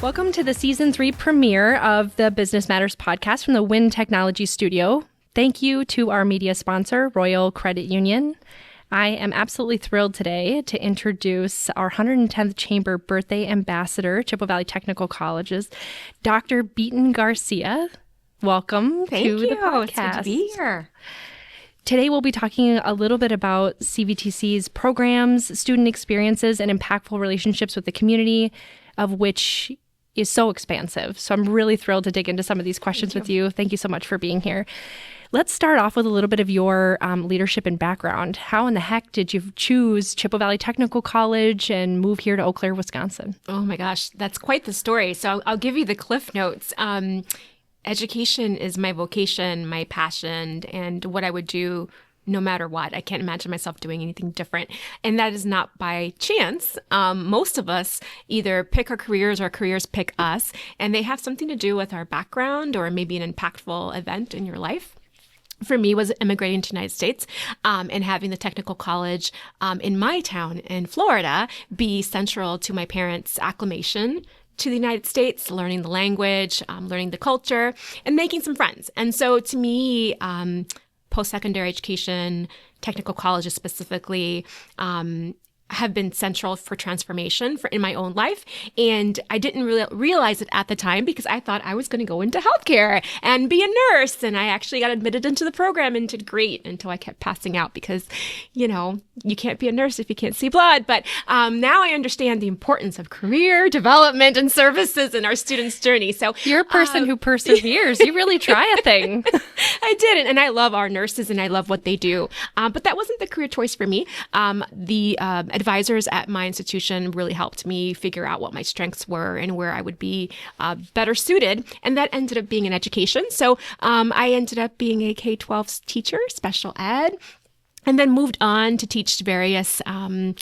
Welcome to the Season 3 premiere of the Business Matters podcast from the Wind Technology Studio. Thank you to our media sponsor, Royal Credit Union. I am absolutely thrilled today to introduce our 110th Chamber Birthday Ambassador, Chippewa Valley Technical College's Dr. Beaton-Garccia. Welcome to the podcast. It's good to be here. Today, we'll be talking a little bit about CVTC's programs, student experiences, and impactful relationships with the community, of which is so expansive. So I'm really thrilled to dig into some of these questions with you. Thank you so much for being here. Let's start off with a little bit of your leadership and background. How in the heck did you choose Chippewa Valley Technical College and move here to Eau Claire, Wisconsin? Oh my gosh, that's quite the story. So I'll give you the cliff notes. Education is my vocation, my passion, and what I would do no matter what. I can't imagine myself doing anything different. And that is not by chance. Most of us either pick our careers or our careers pick us, and they have something to do with our background or maybe an impactful event in your life. For me, was immigrating to the United States and having the technical college in my town in Florida be central to my parents' acclimation to the United States, learning the language, learning the culture, and making some friends. And so to me, post-secondary education, technical colleges specifically, have been central for transformation in my own life. And I didn't really realize it at the time because I thought I was going to go into healthcare and be a nurse. And I actually got admitted into the program and did great until I kept passing out because, you can't be a nurse if you can't see blood. But now I understand the importance of career development and services in our students' journey. So you're a person who perseveres. You really try a thing. I did. And I love our nurses and I love what they do. But that wasn't the career choice for me. The advisors at my institution really helped me figure out what my strengths were and where I would be better suited. And that ended up being in education. So I ended up being a K-12 teacher, special ed, and then moved on to teach various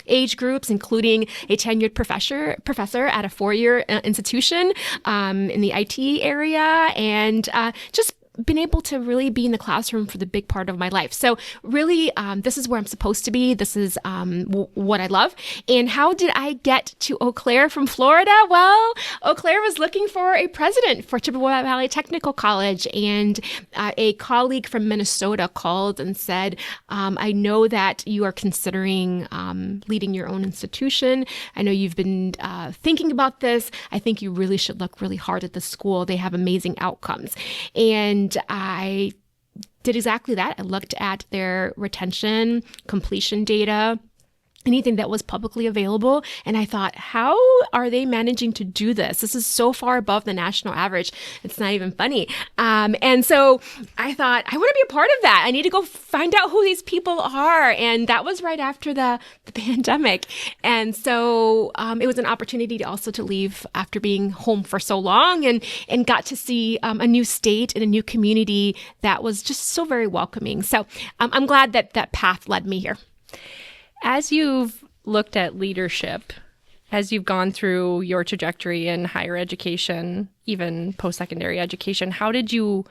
age groups, including a tenured professor at a four-year institution in the IT area, and just been able to really be in the classroom for the big part of my life. So really, this is where I'm supposed to be. This is what I love. And how did I get to Eau Claire from Florida? Well, Eau Claire was looking for a president for Chippewa Valley Technical College. And a colleague from Minnesota called and said, I know that you are considering leading your own institution. I know you've been thinking about this. I think you really should look really hard at the school. They have amazing outcomes. And I did exactly that. I looked at their retention, completion data, anything that was publicly available. And I thought, how are they managing to do this? This is so far above the national average. It's not even funny. And so I thought, I want to be a part of that. I need to go find out who these people are. And that was right after the pandemic. And so it was an opportunity to leave after being home for so long and got to see a new state and a new community that was just so very welcoming. So I'm glad that path led me here. As you've looked at leadership, as you've gone through your trajectory in higher education, even post-secondary education, how did you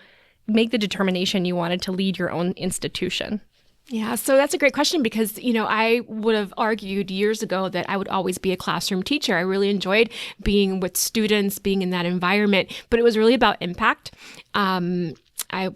make the determination you wanted to lead your own institution? Yeah, so that's a great question because, I would have argued years ago that I would always be a classroom teacher. I really enjoyed being with students, being in that environment, but it was really about impact.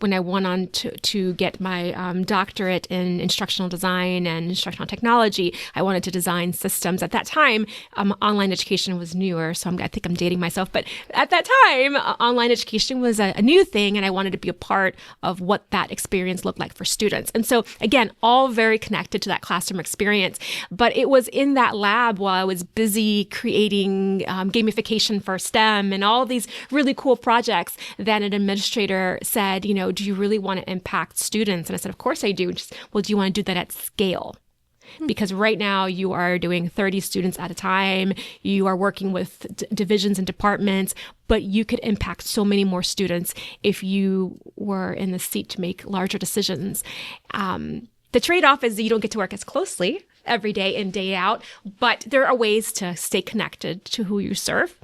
When I went on to get my doctorate in instructional design and instructional technology, I wanted to design systems. At that time, online education was newer, so I think I'm dating myself. But at that time, online education was a new thing, and I wanted to be a part of what that experience looked like for students. And so, again, all very connected to that classroom experience. But it was in that lab while I was busy creating gamification for STEM and all these really cool projects that an administrator said, do you really want to impact students? And I said, of course I do. Just, well, do you want to do that at scale? Because right now you are doing 30 students at a time. You are working with divisions and departments, but you could impact so many more students if you were in the seat to make larger decisions. The trade-off is that you don't get to work as closely every day in, day out, but there are ways to stay connected to who you serve.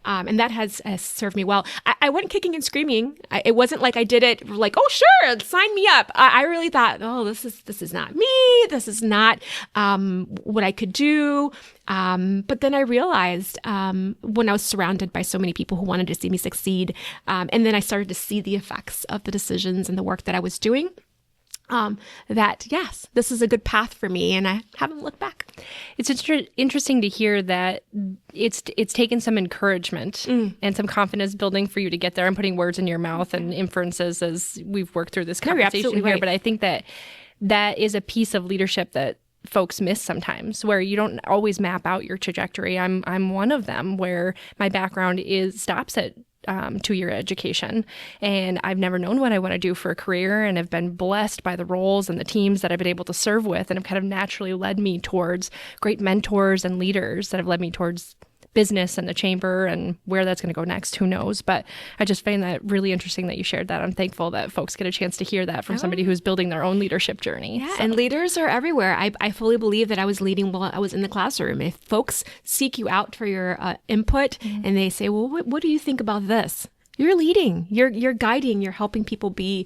And that has served me well. I went kicking and screaming. It wasn't like I did it like, oh, sure, sign me up. I really thought, oh, this is not me. This is not what I could do. But then I realized when I was surrounded by so many people who wanted to see me succeed, and then I started to see the effects of the decisions and the work that I was doing, that yes, this is a good path for me, and I haven't looked back. It's interesting to hear that it's taken some encouragement and some confidence building for you to get there. I'm putting words in your mouth and inferences as we've worked through this conversation here, right. But I think that is a piece of leadership that folks miss sometimes, where you don't always map out your trajectory. I'm one of them where my background stops at 2-year education. And I've never known what I want to do for a career, and have been blessed by the roles and the teams that I've been able to serve with, and have kind of naturally led me towards great mentors and leaders that have led me towards business and the chamber, and where that's going to go next, who knows. But I just find that really interesting that you shared that. I'm thankful that folks get a chance to hear that from somebody who's building their own leadership journey. Yeah, and leaders are everywhere. I fully believe that I was leading while I was in the classroom. If folks seek you out for your input and they say, well, what do you think about this? You're leading, you're guiding, you're helping people be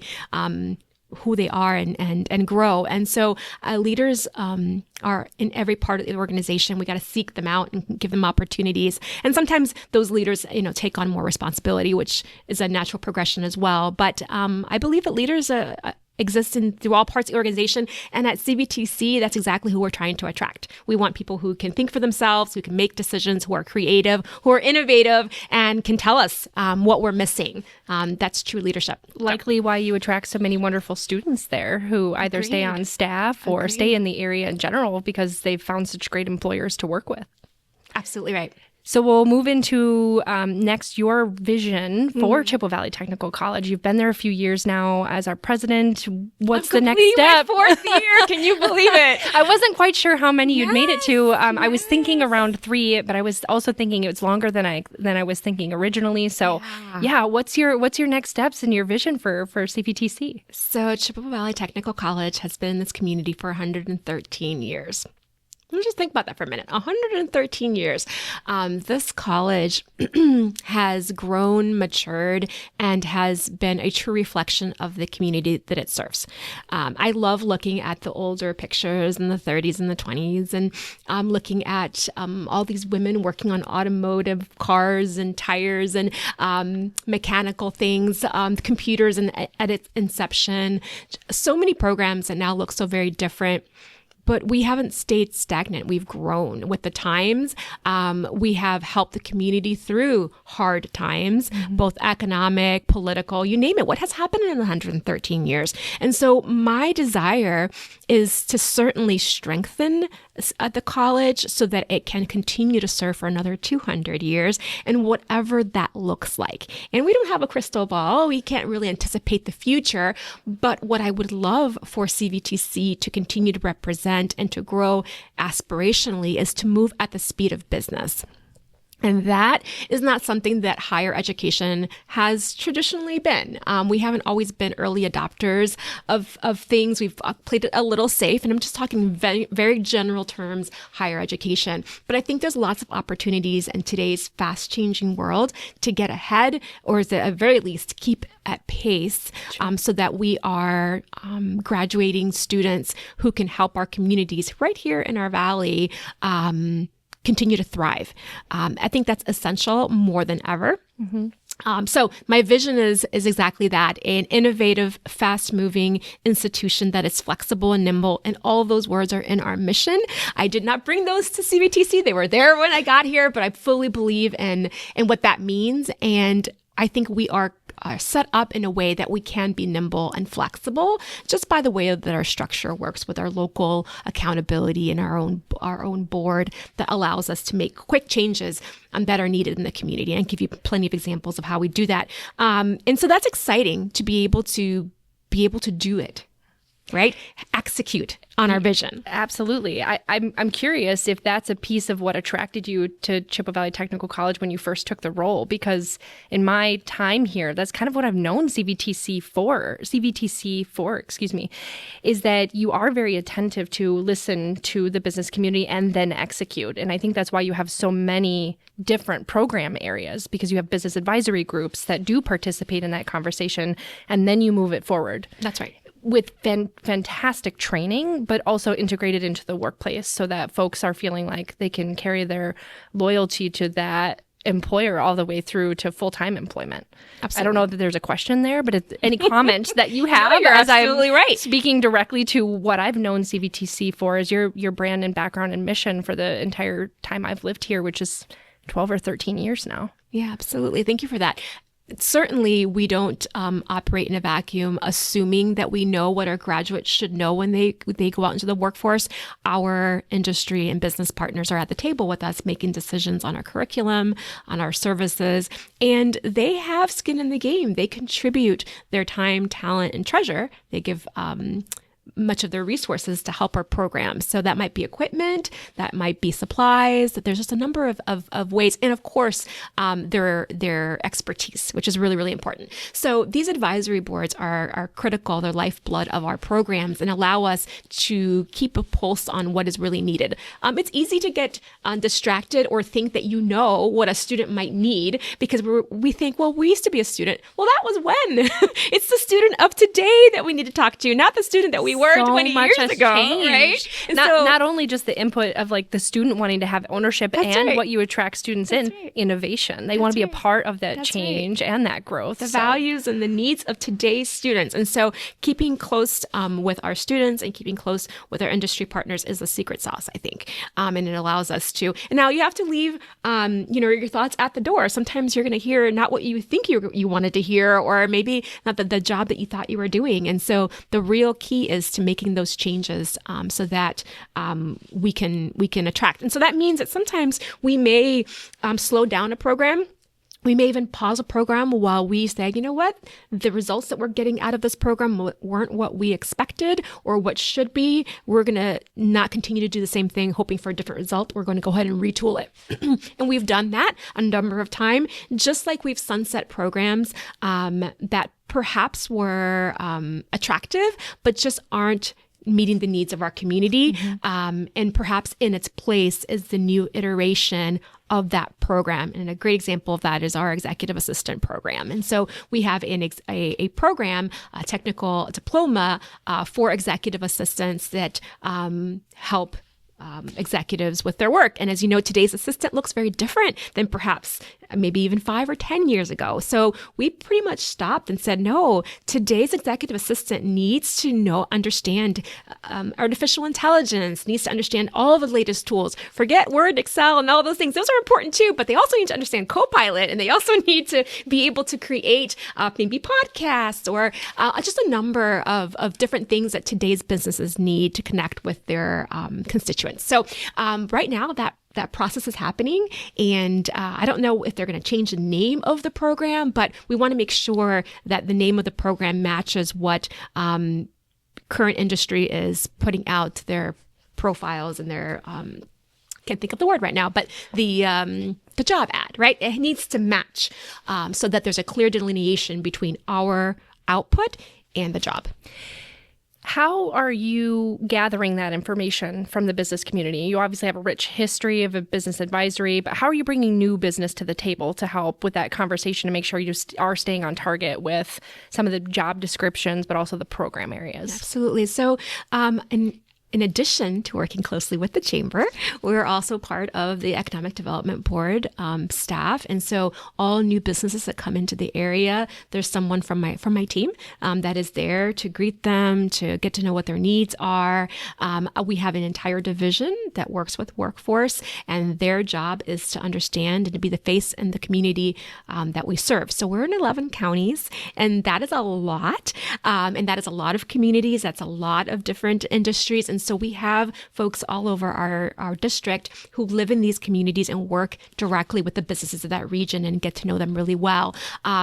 who they are and grow. And so leaders are in every part of the organization. We got to seek them out and give them opportunities. And sometimes those leaders, take on more responsibility, which is a natural progression as well. But I believe that leaders exist through all parts of the organization. And at CVTC, that's exactly who we're trying to attract. We want people who can think for themselves, who can make decisions, who are creative, who are innovative, and can tell us what we're missing. That's true leadership. Likely why you attract so many wonderful students there who either stay on staff or stay in the area in general because they've found such great employers to work with. Absolutely right. So we'll move into next your vision for Chippewa Valley Technical College. You've been there a few years now as our president. What's the next step? My 4th year. Can you believe it? I wasn't quite sure how many you'd made it to. I was thinking around 3, but I was also thinking it was longer than I was thinking originally. So yeah, what's your next steps and your vision for CVTC? So Chippewa Valley Technical College has been in this community for 113 years. Let me just think about that for a minute. 113 years. This college has grown, matured, and has been a true reflection of the community that it serves. I love looking at the older pictures in the 30s and the 20s, and looking at all these women working on automotive cars and tires and mechanical things, computers at its inception. So many programs that now look so very different. But we haven't stayed stagnant. We've grown with the times. We have helped the community through hard times, both economic, political, you name it. What has happened in 113 years? And so my desire is to certainly strengthen the college so that it can continue to serve for another 200 years, and whatever that looks like. And we don't have a crystal ball. We can't really anticipate the future. But what I would love for CVTC to continue to represent and to grow aspirationally is to move at the speed of business. And that is not something that higher education has traditionally been. We haven't always been early adopters of things. We've played it a little safe, and I'm just talking very, very general terms, higher education. But I think there's lots of opportunities in today's fast-changing world to get ahead, or at the very least, keep at pace, so that we are graduating students who can help our communities right here in our valley continue to thrive. I think that's essential more than ever. So my vision is exactly that: an innovative, fast-moving institution that is flexible and nimble. And all of those words are in our mission. I did not bring those to CVTC. They were there when I got here, but I fully believe in what that means. And I think we are set up in a way that we can be nimble and flexible just by the way that our structure works with our local accountability and our own board that allows us to make quick changes that are needed in the community, and give you plenty of examples of how we do that. And so that's exciting to be able to do it. right? Execute on our vision. Absolutely. I'm curious if that's a piece of what attracted you to Chippewa Valley Technical College when you first took the role, because in my time here, that's kind of what I've known CVTC for, is that you are very attentive to listen to the business community and then execute. And I think that's why you have so many different program areas, because you have business advisory groups that do participate in that conversation, and then you move it forward. That's right. With fantastic training, but also integrated into the workplace so that folks are feeling like they can carry their loyalty to that employer all the way through to full-time employment. Absolutely. I don't know that there's a question there, but any comment that you have, no, you're as absolutely I'm right. Speaking directly to what I've known CVTC for, is your brand and background and mission for the entire time I've lived here, which is 12 or 13 years now. Yeah, absolutely. Thank you for that. Certainly, we don't operate in a vacuum, assuming that we know what our graduates should know when they go out into the workforce. Our industry and business partners are at the table with us, making decisions on our curriculum, on our services, and they have skin in the game. They contribute their time, talent, and treasure. They give much of their resources to help our programs. So that might be equipment, that might be supplies. There's just a number of ways. And of course, their expertise, which is really, really important. So these advisory boards are critical. They're lifeblood of our programs and allow us to keep a pulse on what is really needed. It's easy to get distracted or think that you know what a student might need, because we think, well, we used to be a student. Well, that was when. It's the student of today that we need to talk to, not the student that we were 20 years ago, right? And not only just the input of like the student wanting to have ownership and what you attract students innovation. They want to be a part of that change and that growth. The values and the needs of today's students. And so keeping close with our students and keeping close with our industry partners is the secret sauce, I think. And it allows us to, and now you have to leave, your thoughts at the door. Sometimes you're going to hear not what you think you wanted to hear, or maybe not the job that you thought you were doing. And so the real key is to making those changes so that we can attract. And so that means that sometimes we may slow down a program. We may even pause a program while we say, you know what, the results that we're getting out of this program weren't what we expected or what should be. We're going to not continue to do the same thing, hoping for a different result. We're going to go ahead and retool it. And we've done that a number of times, just like we've sunset programs that perhaps were attractive, but just aren't meeting the needs of our community. Mm-hmm. And perhaps in its place is the new iteration of that program. And a great example of that is our executive assistant program. And so we have a program, a technical diploma for executive assistants that help executives with their work. And as you know, today's assistant looks very different than perhaps maybe even 5 or 10 years ago. So we pretty much stopped and said, no, today's executive assistant needs to understand artificial intelligence, needs to understand all the latest tools. Forget Word, Excel, and all those things. Those are important too, but they also need to understand Copilot, and they also need to be able to create maybe podcasts or just a number of different things that today's businesses need to connect with their constituents. So right now that process is happening, and I don't know if they're going to change the name of the program, but we want to make sure that the name of the program matches what current industry is putting out their profiles and their can't think of the word right now, but the job ad, right? It needs to match so that there's a clear delineation between our output and the job. How are you gathering that information from the business community? You obviously have a rich history of a business advisory, but how are you bringing new business to the table to help with that conversation to make sure you are staying on target with some of the job descriptions, but also the program areas? Absolutely. So, in addition to working closely with the chamber, we're also part of the Economic Development Board staff. And so all new businesses that come into the area, there's someone from my team that is there to greet them, to get to know what their needs are. We have an entire division that works with workforce, and their job is to understand and to be the face in the community that we serve. So we're in 11 counties, and that is a lot. And that is a lot of communities. That's a lot of different industries. And And so we have folks all over our district who live in these communities and work directly with the businesses of that region and get to know them really well.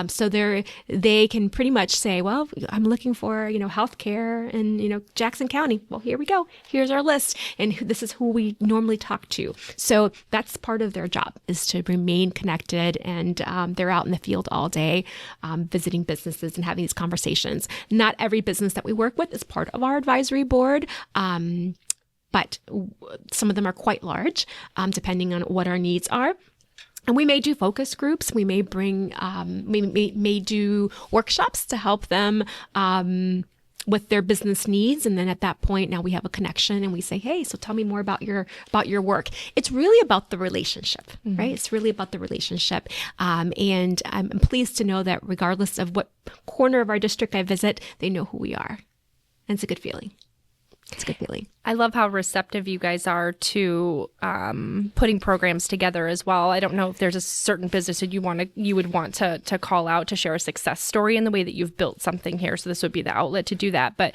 So they can pretty much say, well, I'm looking for, healthcare in, Jackson County. Well, here we go. Here's our list. And this is who we normally talk to. So that's part of their job, is to remain connected. And they're out in the field all day, visiting businesses and having these conversations. Not every business that we work with is part of our advisory board. But some of them are quite large, depending on what our needs are. And we may do focus groups. We may bring, may do workshops to help them with their business needs. And then at that point, now we have a connection and we say, hey, so tell me more about your work. It's really about the relationship, right? It's really about the relationship. And I'm pleased to know that regardless of what corner of our district I visit, they know who we are. And it's a good feeling. It's a good feeling. I love how receptive you guys are to putting programs together as well. I don't know if there's a certain business that you would want to call out to share a success story in the way that you've built something here. So this would be the outlet to do that. But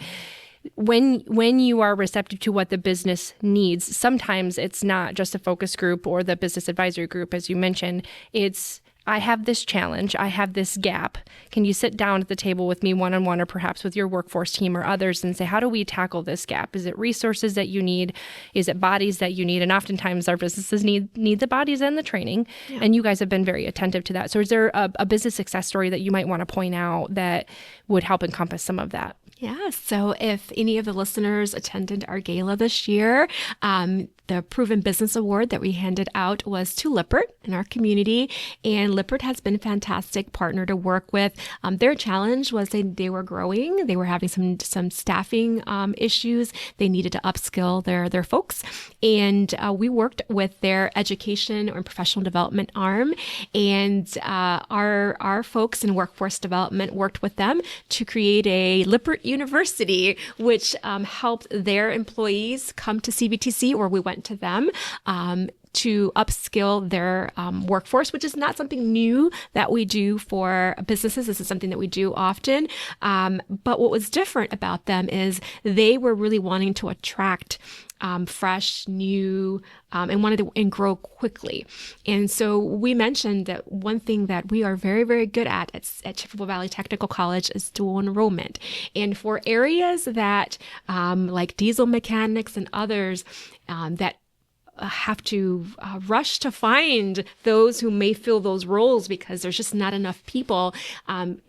when you are receptive to what the business needs, sometimes it's not just a focus group or the business advisory group, as you mentioned. It's, I have this challenge, I have this gap. Can you sit down at the table with me one-on-one or perhaps with your workforce team or others and say, how do we tackle this gap? Is it resources that you need? Is it bodies that you need? And oftentimes our businesses need the bodies and the training. Yeah. And you guys have been very attentive to that. So is there a business success story that you might want to point out that would help encompass some of that? Yeah. So if any of the listeners attended our gala this year, the Proven Business Award that we handed out was to Lippert in our community. And Lippert has been a fantastic partner to work with. Their challenge was they were growing. They were having some staffing issues. They needed to upskill their folks. And we worked with their education or professional development arm. And our folks in workforce development worked with them to create a Lippert University, which helped their employees come to CVTC, or we went to them to upskill their workforce, which is not something new that we do for businesses. This is something that we do often. But what was different about them is they were really wanting to attract fresh, new, and wanted to grow quickly. And so we mentioned that one thing that we are very, very good at Chippewa Valley Technical College is dual enrollment. And for areas that like diesel mechanics and others that have to rush to find those who may fill those roles because there's just not enough people.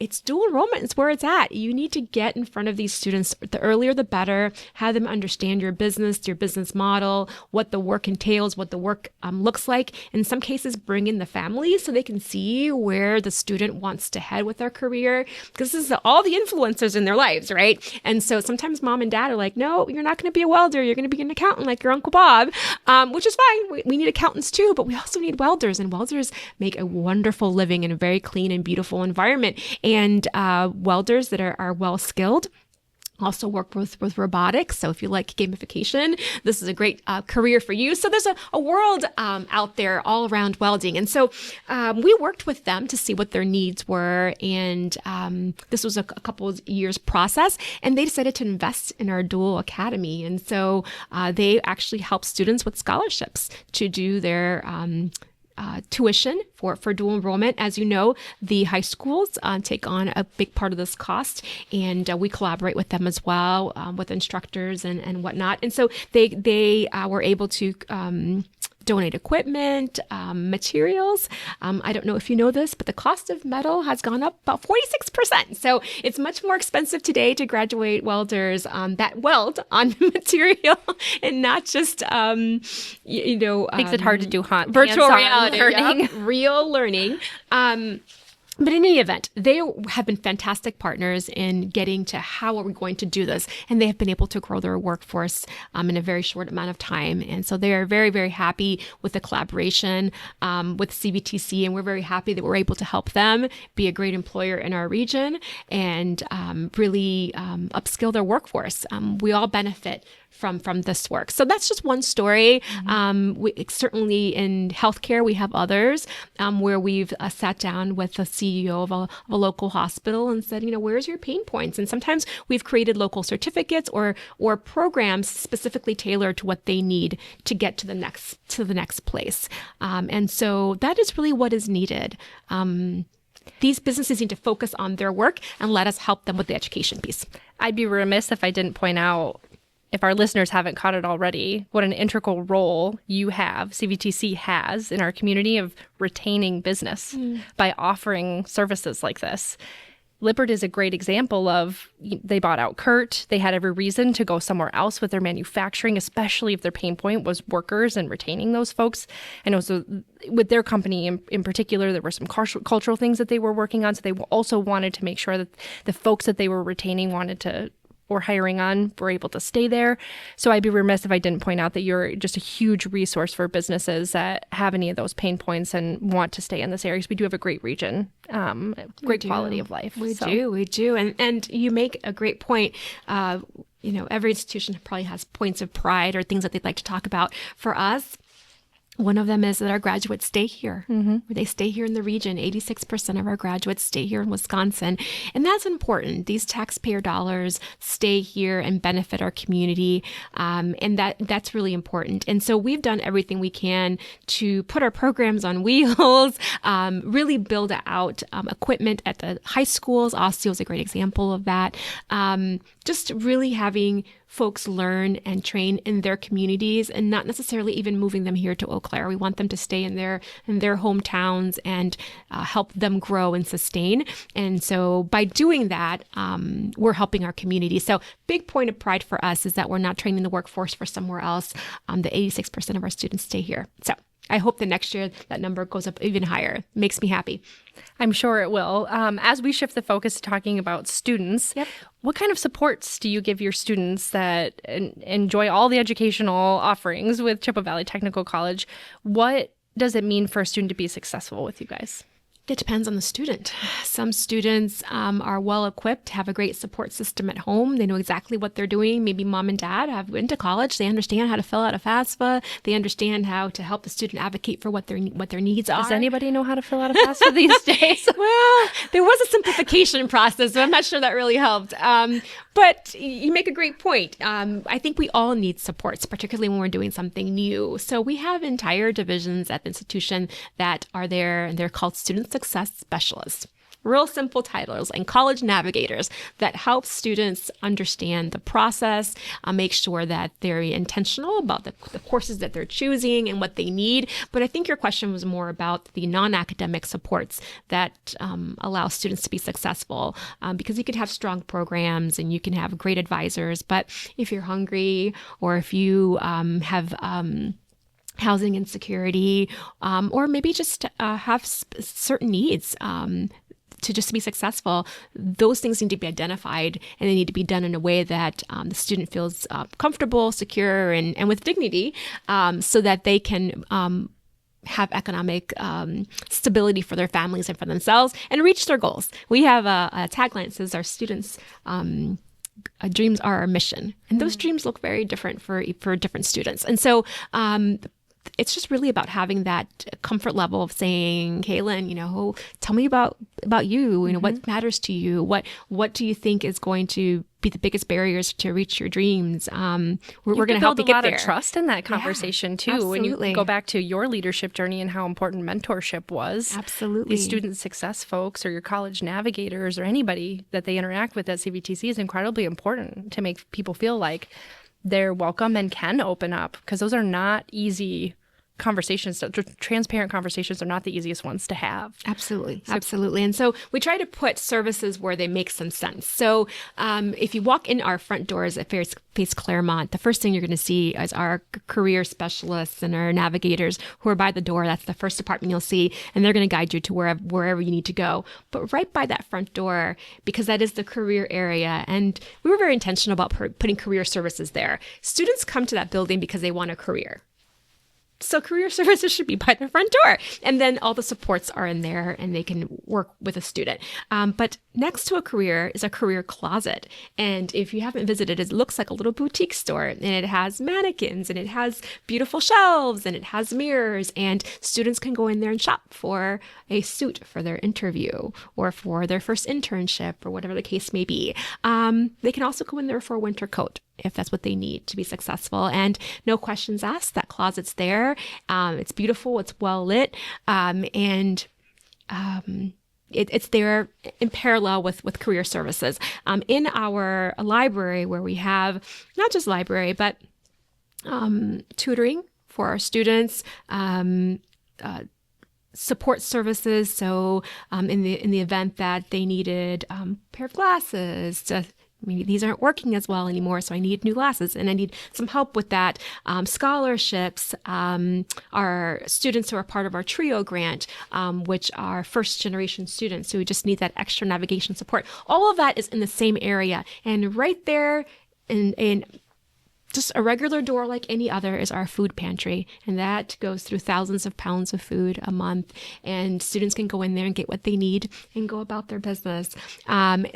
It's dual enrollment. It's where it's at. You need to get in front of these students. The earlier, the better. Have them understand your business model, what the work entails, what the work looks like. In some cases, bring in the family so they can see where the student wants to head with their career, because this is all the influencers in their lives, right? And so sometimes mom and dad are like, no, you're not going to be a welder. You're going to be an accountant like your Uncle Bob, which is fine. We need accountants too, but we also need welders, and welders make a wonderful living in a very clean and beautiful environment. And welders that are well skilled also work with robotics. So if you like gamification, this is a great career for you. So there's a world out there all around welding. And so we worked with them to see what their needs were. And this was a couple of years process. And they decided to invest in our dual academy. And so they actually help students with scholarships to do their tuition for dual enrollment. As you know, the high schools take on a big part of this cost, and we collaborate with them as well, with instructors and whatnot. And so they were able to donate equipment, materials. I don't know if you know this, but the cost of metal has gone up about 46%. So it's much more expensive today to graduate welders that weld on material and not just, makes it hard to do virtual reality learning. Real learning. But in any event, they have been fantastic partners in getting to how are we going to do this. And they have been able to grow their workforce in a very short amount of time. And so they are very, very happy with the collaboration with CVTC. And we're very happy that we're able to help them be a great employer in our region and really upskill their workforce. We all benefit from this work. So that's just one story. Certainly in healthcare, we have others where we've sat down with the CEO of a local hospital and said, where's your pain points? And sometimes we've created local certificates or programs specifically tailored to what they need to get to the next place. And so that is really what is needed. These businesses need to focus on their work and let us help them with the education piece. I'd be remiss if I didn't point out, if our listeners haven't caught it already, what an integral role CVTC has in our community of retaining business by offering services like this. Lippert is a great example of, they bought out Kurt. They had every reason to go somewhere else with their manufacturing, especially if their pain point was workers and retaining those folks. And also with their company in particular, there were some cultural things that they were working on. So they also wanted to make sure that the folks that they were retaining or hiring on were able to stay there. So I'd be remiss if I didn't point out that you're just a huge resource for businesses that have any of those pain points and want to stay in this area. So we do have a great region, great quality of life. We do. And you make a great point. Every institution probably has points of pride or things that they'd like to talk about. For us, one of them is that our graduates stay here. They stay here in the region. 86% of our graduates stay here in Wisconsin. And that's important. These taxpayer dollars stay here and benefit our community. And that's really important. And so we've done everything we can to put our programs on wheels, really build out equipment at the high schools. Osseo is a great example of that. Just really having folks learn and train in their communities and not necessarily even moving them here to Eau Claire. We want them to stay in their hometowns and help them grow and sustain. And so by doing that, we're helping our community. So big point of pride for us is that we're not training the workforce for somewhere else. The 86% of our students stay here. So I hope the next year that number goes up even higher. Makes me happy. I'm sure it will. As we shift the focus to talking about students, what kind of supports do you give your students that enjoy all the educational offerings with Chippewa Valley Technical College? What does it mean for a student to be successful with you guys? It depends on the student. Some students are well equipped, have a great support system at home. They know exactly what they're doing. Maybe mom and dad have went to college. They understand how to fill out a FAFSA. They understand how to help the student advocate for what their needs are. Does anybody know how to fill out a FAFSA these days? Well, there was a simplification process, but I'm not sure that really helped. But you make a great point. I think we all need supports, particularly when we're doing something new. So we have entire divisions at the institution that are there, and they're called Student Success Specialists. Real simple titles, and college navigators that help students understand the process, make sure that they're intentional about the courses that they're choosing and what they need. But I think your question was more about the non-academic supports that allow students to be successful, because you can have strong programs and you can have great advisors. But if you're hungry or if you have housing insecurity, or maybe just have certain needs, to just be successful, those things need to be identified, and they need to be done in a way that the student feels comfortable, secure, and with dignity, so that they can have economic stability for their families and for themselves and reach their goals. We have a tagline that says our students' dreams are our mission. And those dreams look very different for different students. And so it's just really about having that comfort level of saying, Kaylynn, tell me about you, what matters to you? What do you think is going to be the biggest barriers to reach your dreams? We're going to help you get there. Build a lot of trust in that conversation too. Absolutely. When you go back to your leadership journey and how important mentorship was. Absolutely. These student success folks or your college navigators or anybody that they interact with at CVTC is incredibly important to make people feel like they're welcome and can open up, because those are not easy conversations. Transparent conversations are not the easiest ones to have. Absolutely. And so we try to put services where they make some sense. So if you walk in our front doors at Face Claremont, the first thing you're going to see is our career specialists and our navigators who are by the door. That's the first department you'll see, and they're going to guide you to wherever you need to go. But right by that front door, because that is the career area, and we were very intentional about putting career services there. Students come to that building because they want a career. So career services should be by the front door. And then all the supports are in there and they can work with a student. But next to a career is a career closet. And if you haven't visited, it looks like a little boutique store, and it has mannequins and it has beautiful shelves and it has mirrors, and students can go in there and shop for a suit for their interview or for their first internship or whatever the case may be. They can also go in there for a winter coat if that's what they need to be successful. And no questions asked, that closet's there. It's beautiful, it's well lit, and it's there in parallel with career services. In our library, where we have not just library, but tutoring for our students, support services. So in the event that they needed a pair of glasses, maybe these aren't working as well anymore, so I need new glasses and I need some help with that. Scholarships, our students who are part of our TRIO grant, which are first generation students who just need that extra navigation support. All of that is in the same area. And right there in just a regular door like any other is our food pantry. And that goes through thousands of pounds of food a month. And students can go in there and get what they need and go about their business.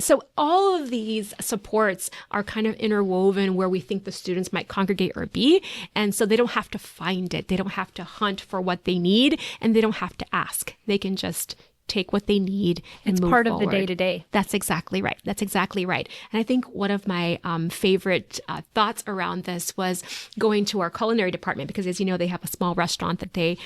So all of these supports are kind of interwoven where we think the students might congregate or be. And so they don't have to find it. They don't have to hunt for what they need. And they don't have to ask. They can just take what they need and move part forward. of the day-to-day. That's exactly right. That's exactly right. And I think one of my favorite thoughts around this was going to our culinary department, because as you know, they have a small restaurant that they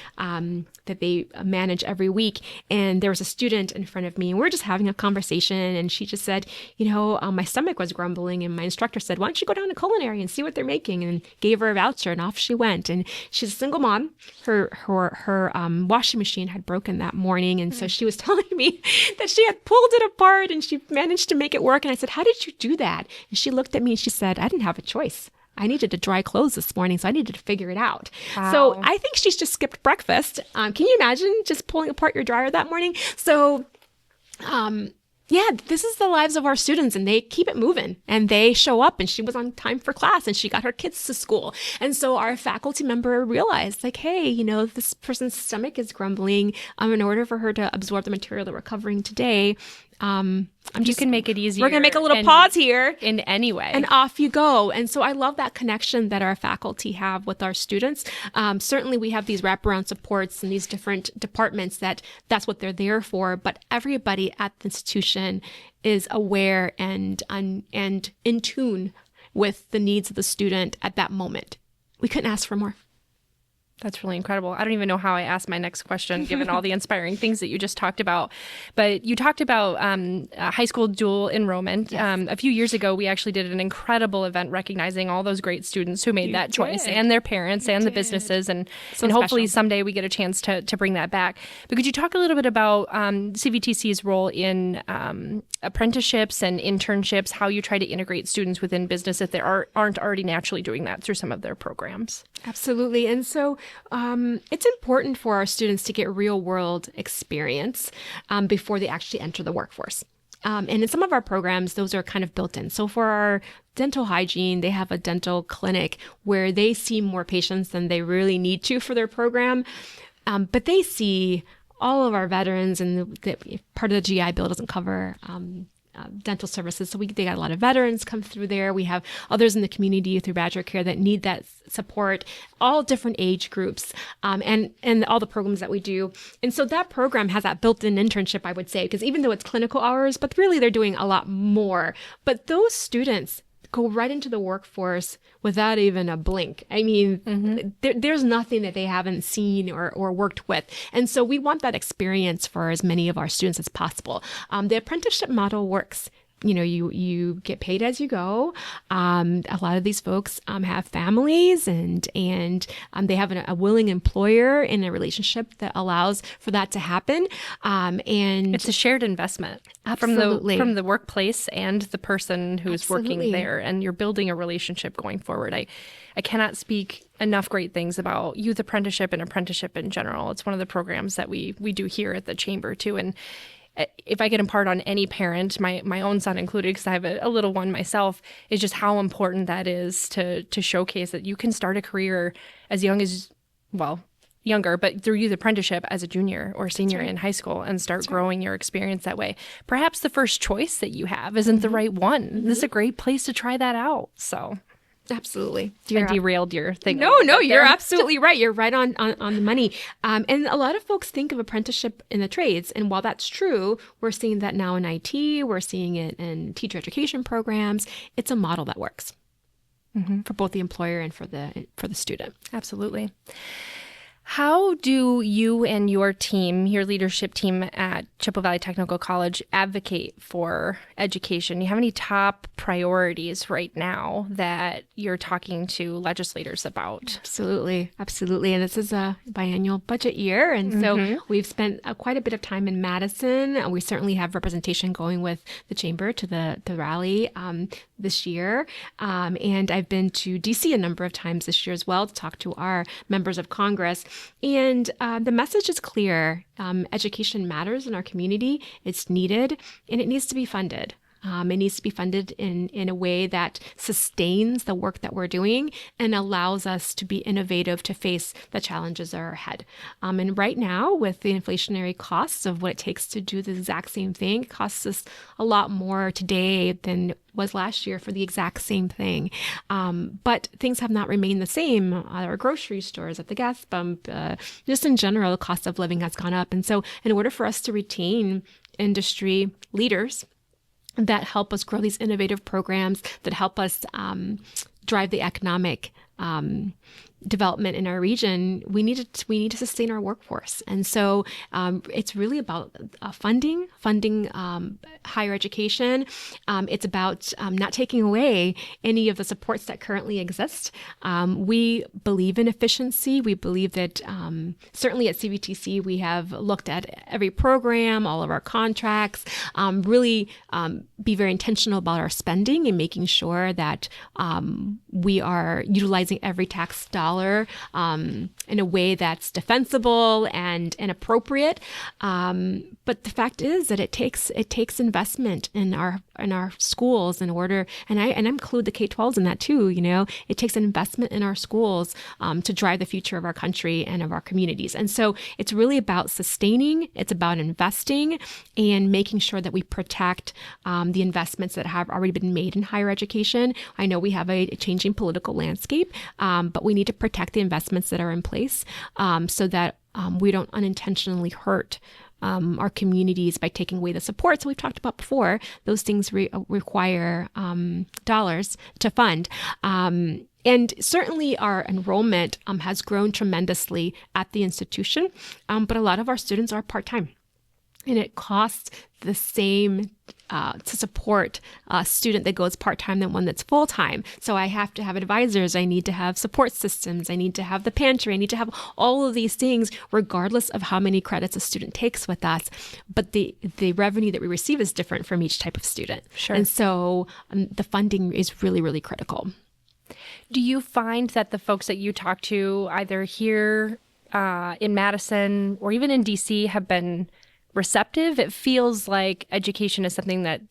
manage every week. And there was a student in front of me, and we were just having a conversation, and she just said, my stomach was grumbling, and my instructor said, why don't you go down to culinary and see what they're making, and gave her a voucher, and off she went. And she's a single mom. Her washing machine had broken that morning, and so she was telling me that she had pulled it apart and she managed to make it work. And I said, how did you do that? And she looked at me and she said, I didn't have a choice. I needed to dry clothes this morning, so I needed to figure it out. Wow. So I think she's just skipped breakfast. Can you imagine just pulling apart your dryer that morning? So yeah, this is the lives of our students, and they keep it moving, and they show up, and she was on time for class, and she got her kids to school. And so our faculty member realized, like, hey, this person's stomach is grumbling. In order for her to absorb the material that we're covering today, you can make it easier. We're going to make a little pause here. In any way. And off you go. And so I love that connection that our faculty have with our students. Certainly we have these wraparound supports and these different departments that's what they're there for. But everybody at the institution is aware and in tune with the needs of the student at that moment. We couldn't ask for more. That's really incredible. I don't even know how I asked my next question, given all the inspiring things that you just talked about. But you talked about high school dual enrollment. Yes. A few years ago, we actually did an incredible event recognizing all those great students who made that choice, and their parents and the businesses. And hopefully someday we get a chance to bring that back. But could you talk a little bit about CVTC's role in apprenticeships and internships, how you try to integrate students within business if they aren't already naturally doing that through some of their programs? Absolutely. And so it's important for our students to get real world experience before they actually enter the workforce. And in some of our programs, those are kind of built in. So for our dental hygiene, they have a dental clinic where they see more patients than they really need to for their program. But they see all of our veterans, and part of the GI Bill doesn't cover dental services. So they got a lot of veterans come through there. We have others in the community through Badger Care that need that support, all different age groups, and all the programs that we do. And so that program has that built-in internship, I would say, because even though it's clinical hours, but really they're doing a lot more. But those students go right into the workforce without even a blink. I mean, there's nothing that they haven't seen or worked with. And so we want that experience for as many of our students as possible. The apprenticeship model works. You get paid as you go. A lot of these folks have families and they have a willing employer in a relationship that allows for that to happen. And it's a shared investment from the workplace and the person who's working there, and you're building a relationship going forward. I cannot speak enough great things about youth apprenticeship and apprenticeship in general. It's one of the programs that we do here at the Chamber too. And if I could impart on any parent, my own son included, because I have a little one myself, is just how important that is to showcase that you can start a career as young as younger, but through youth apprenticeship as a junior or senior in high school and start growing your experience that way. Perhaps the first choice that you have isn't the right one. This is a great place to try that out. So absolutely. I derailed your thing. No, you're absolutely right. You're right on the money. And a lot of folks think of apprenticeship in the trades. And while that's true, we're seeing that now in IT, we're seeing it in teacher education programs. It's a model that works for both the employer and for the student. Absolutely. How do you and your team, your leadership team at Chippewa Valley Technical College, advocate for education? Do you have any top priorities right now that you're talking to legislators about? Absolutely. And this is a biannual budget year. And so we've spent quite a bit of time in Madison. We certainly have representation going with the chamber to the rally this year. And I've been to DC a number of times this year as well to talk to our members of Congress. And the message is clear. Education matters in our community. It's needed, and it needs to be funded. It needs to be funded in a way that sustains the work that we're doing and allows us to be innovative to face the challenges that are ahead. And right now, with the inflationary costs of what it takes to do the exact same thing, it costs us a lot more today than it was last year for the exact same thing. But things have not remained the same at our grocery stores, at the gas pump, just in general, the cost of living has gone up. And so in order for us to retain industry leaders that help us grow these innovative programs, that help us drive the economic development in our region, we need to sustain our workforce. And so it's really about funding higher education. It's about not taking away any of the supports that currently exist. We believe in efficiency. We believe that certainly at CVTC, we have looked at every program, all of our contracts, really be very intentional about our spending and making sure that we are utilizing every tax dollar in a way that's defensible and appropriate. But the fact is that it takes investment in our schools in order, and I include the K-12s in that too. It takes an investment in our schools to drive the future of our country and of our communities. And so it's really about sustaining. It's about investing and making sure that we protect the investments that have already been made in higher education. I know we have a changing political landscape, but we need to protect the investments that are in place so that we don't unintentionally hurt our communities by taking away the supports we've talked about before. Those things require dollars to fund. And certainly our enrollment has grown tremendously at the institution, but a lot of our students are part-time. And it costs the same to support a student that goes part-time than one that's full-time. So I have to have advisors. I need to have support systems. I need to have the pantry. I need to have all of these things, regardless of how many credits a student takes with us. But the revenue that we receive is different from each type of student. Sure. And so the funding is really, really critical. Do you find that the folks that you talk to, either here in Madison or even in DC, have been receptive? It feels like education is something that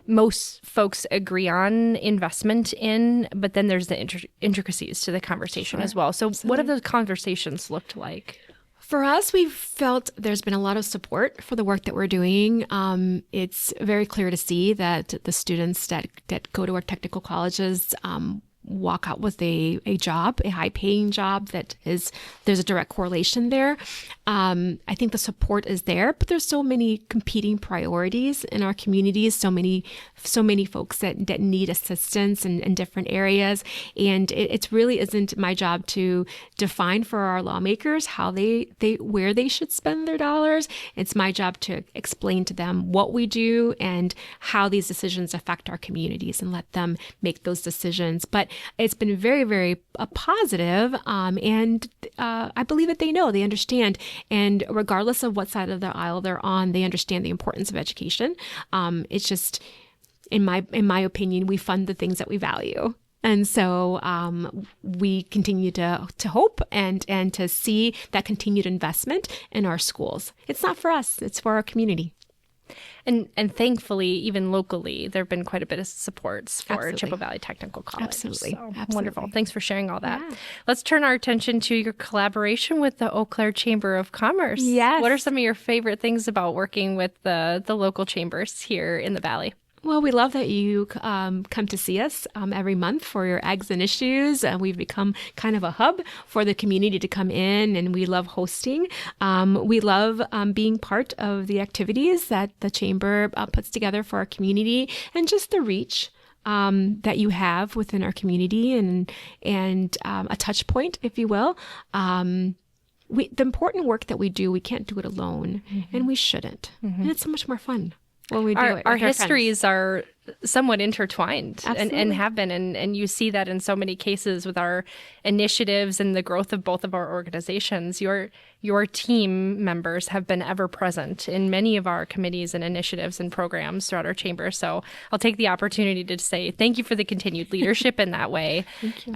most folks agree on investment in, but then there's the intricacies to the conversation as well. So what have those conversations looked like? For us, we've felt there's been a lot of support for the work that we're doing. It's very clear to see that the students that go to our technical colleges walk out with a job, a high-paying job there's a direct correlation there. I think the support is there, but there's so many competing priorities in our communities, so many folks that need assistance in different areas. And it really isn't my job to define for our lawmakers how where they should spend their dollars. It's my job to explain to them what we do and how these decisions affect our communities and let them make those decisions. But it's been very, very positive, and I believe that they understand. And regardless of what side of the aisle they're on, they understand the importance of education. It's just, in my opinion, we fund the things that we value. And so we continue to hope and to see that continued investment in our schools. It's not for us, it's for our community. And thankfully, even locally, there have been quite a bit of supports for Absolutely. Chippewa Valley Technical College. Absolutely. So, Absolutely. Wonderful. Thanks for sharing all that. Yeah. Let's turn our attention to your collaboration with the Eau Claire Chamber of Commerce. Yes. What are some of your favorite things about working with the local chambers here in the Valley? Well, we love that you come to see us every month for your eggs and issues. We've become kind of a hub for the community to come in, and we love hosting. We love being part of the activities that the chamber puts together for our community, and just the reach that you have within our community, and a touch point, if you will. The important work that we do, we can't do it alone, and we shouldn't. And it's so much more fun when we do it. Our with our histories friends. are somewhat intertwined and Absolutely. have been. And you see that in so many cases with our initiatives and the growth of both of our organizations. Your team members have been ever present in many of our committees and initiatives and programs throughout our chamber. So I'll take the opportunity to say thank you for the continued leadership in that way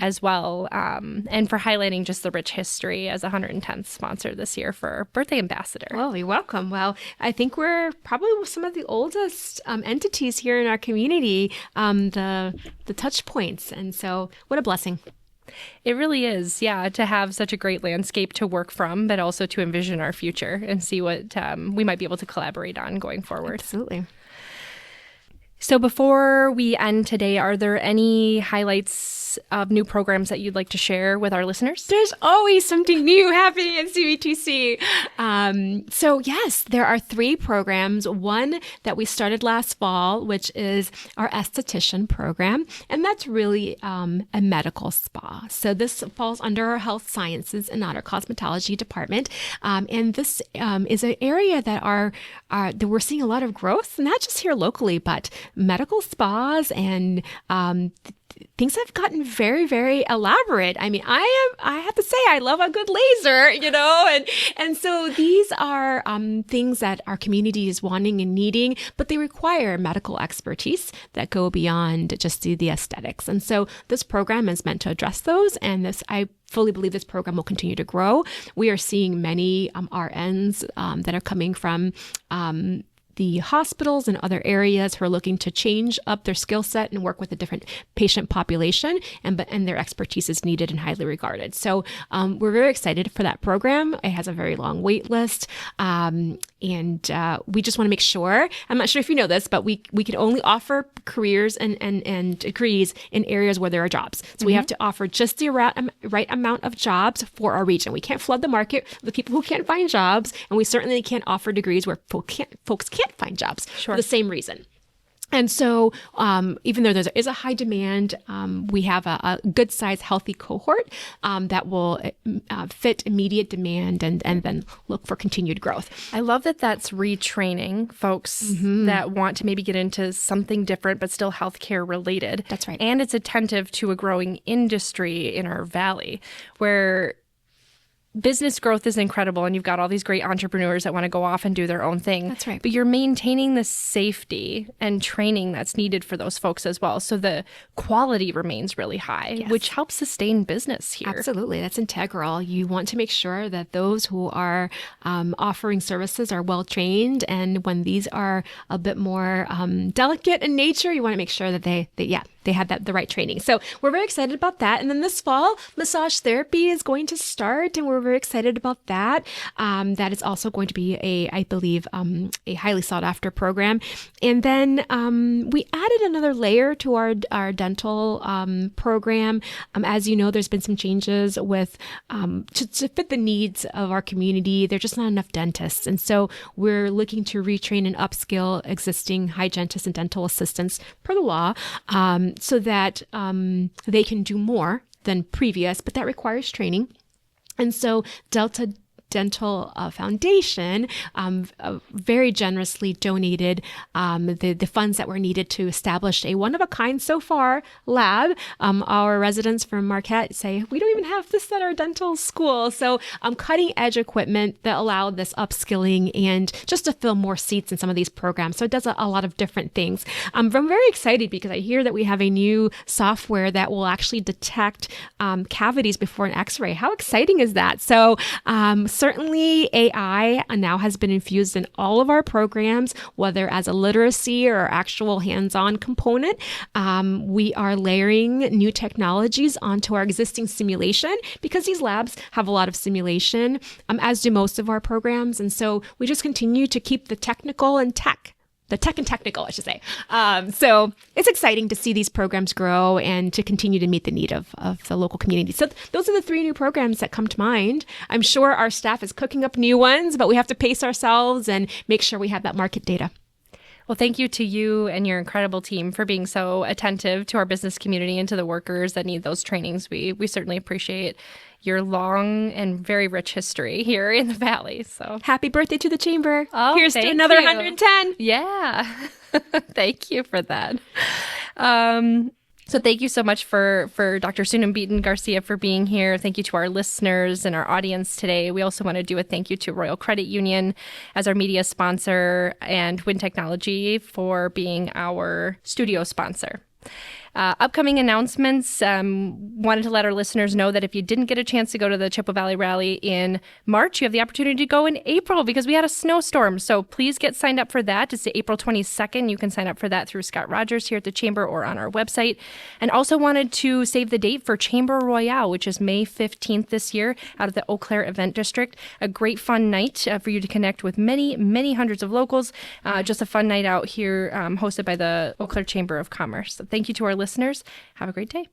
as well. And for highlighting just the rich history as 110th sponsor this year for Birthday Ambassador. Well, you're welcome. Well, I think we're probably some of the oldest entities here in our community, the touch points. And so what a blessing. It really is, yeah, to have such a great landscape to work from, but also to envision our future and see what we might be able to collaborate on going forward. Absolutely. So before we end today, are there any highlights of new programs that you'd like to share with our listeners? There's always something new happening at CVTC. So yes, there are 3 programs. One that we started last fall, which is our esthetician program. And that's really a medical spa. So this falls under our health sciences and not our cosmetology department. And this is an area that that we're seeing a lot of growth, not just here locally, but medical spas and things have gotten very, very elaborate. I mean, I have to say, I love a good laser, and so these are things that our community is wanting and needing, but they require medical expertise that go beyond just the aesthetics. And so this program is meant to address those, and I fully believe this program will continue to grow. We are seeing many RNs that are coming from the hospitals and other areas who are looking to change up their skill set and work with a different patient population, and their expertise is needed and highly regarded. So we're very excited for that program. It has a very long wait list, and we just want to make sure, I'm not sure if you know this, but we can only offer careers and degrees in areas where there are jobs. So we have to offer just the right amount of jobs for our region. We can't flood the market with people who can't find jobs, and we certainly can't offer degrees where folks can't find jobs for the same reason. And so even though there is a high demand, we have a good sized healthy cohort that will fit immediate demand and then look for continued growth. I love that that's retraining folks that want to maybe get into something different but still healthcare related. That's right. And it's attentive to a growing industry in our valley where business growth is incredible, and you've got all these great entrepreneurs that want to go off and do their own thing. That's right. But you're maintaining the safety and training that's needed for those folks as well. So the quality remains really high, which helps sustain business here. Absolutely. That's integral. You want to make sure that those who are offering services are well trained. And when these are a bit more delicate in nature, you want to make sure that they had the right training. So we're very excited about that. And then this fall, massage therapy is going to start, and we're very excited about that. That is also going to be I believe, a highly sought after program. And then we added another layer to our dental program. As you know, there's been some changes with to fit the needs of our community. There's just not enough dentists. And so we're looking to retrain and upskill existing hygienists and dental assistants per the law, so that they can do more than previous, but that requires training. And so Delta Dental Foundation very generously donated the funds that were needed to establish a one-of-a-kind so far lab. Our residents from Marquette say, we don't even have this at our dental school. So cutting-edge equipment that allowed this upskilling and just to fill more seats in some of these programs. So it does a lot of different things. I'm very excited because I hear that we have a new software that will actually detect cavities before an x-ray. How exciting is that? So Certainly, AI now has been infused in all of our programs, whether as a literacy or actual hands-on component. We are layering new technologies onto our existing simulation because these labs have a lot of simulation, as do most of our programs. And so we just continue to keep the technical and technical, I should say. So it's exciting to see these programs grow and to continue to meet the need of the local community. So those are the 3 new programs that come to mind. I'm sure our staff is cooking up new ones, but we have to pace ourselves and make sure we have that market data. Well, thank you to you and your incredible team for being so attentive to our business community and to the workers that need those trainings. We certainly appreciate your long and very rich history here in the Valley. So happy birthday to the Chamber. Oh, here's to another 110. Yeah. Thank you for that. So thank you so much for Dr. Sunem Beaton-Garccia for being here. Thank you to our listeners and our audience today. We also want to do a thank you to Royal Credit Union as our media sponsor and Win Technology for being our studio sponsor. Upcoming announcements, wanted to let our listeners know that if you didn't get a chance to go to the Chippewa Valley Rally in March, you have the opportunity to go in April because we had a snowstorm. So please get signed up for that. It's April 22nd. You can sign up for that through Scott Rogers here at the Chamber or on our website. And also wanted to save the date for Chamber Royale, which is May 15th this year out of the Eau Claire Event District. A great fun night for you to connect with many, many hundreds of locals. Just a fun night out here hosted by the Eau Claire Chamber of Commerce. So thank you to our listeners. Have a great day.